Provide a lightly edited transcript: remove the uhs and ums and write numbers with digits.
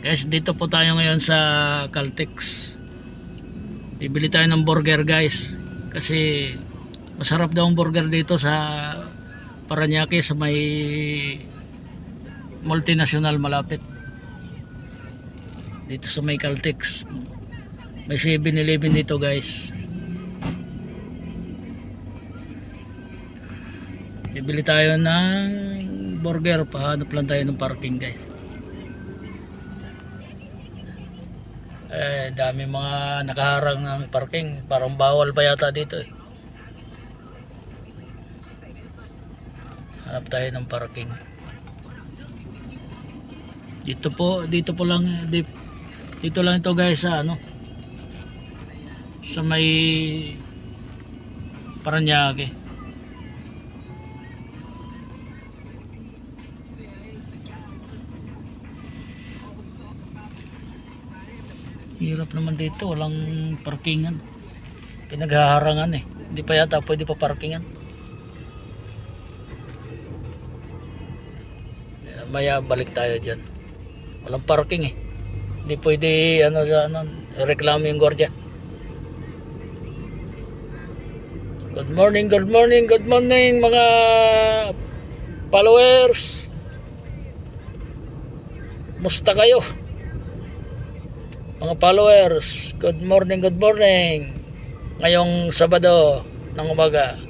Guys, dito po tayo ngayon sa Caltex. Bibili tayo ng burger guys. Kasi masarap daw ang burger dito sa Parañaque sa may multinational malapit. Dito sa may Caltex. May 7-Eleven dito guys. Bibili tayo ng burger. Pahanap lang tayo ng parking guys. Dami mga nakaharang ng parking, parang bawal pa yata dito eh. Hanap tayo ng parking. Dito lang ito guys sa sa may Parañaque. Hirap naman dito, walang parkingan. Pinaghaharangan eh. Hindi pa yata pwede pa parkingan. Maya balik tayo dyan. Walang parking eh. Hindi pwede reklamo yung gwardiya. Good morning mga followers. Musta kayo? Mga followers, good morning. Ngayong Sabado ng umaga.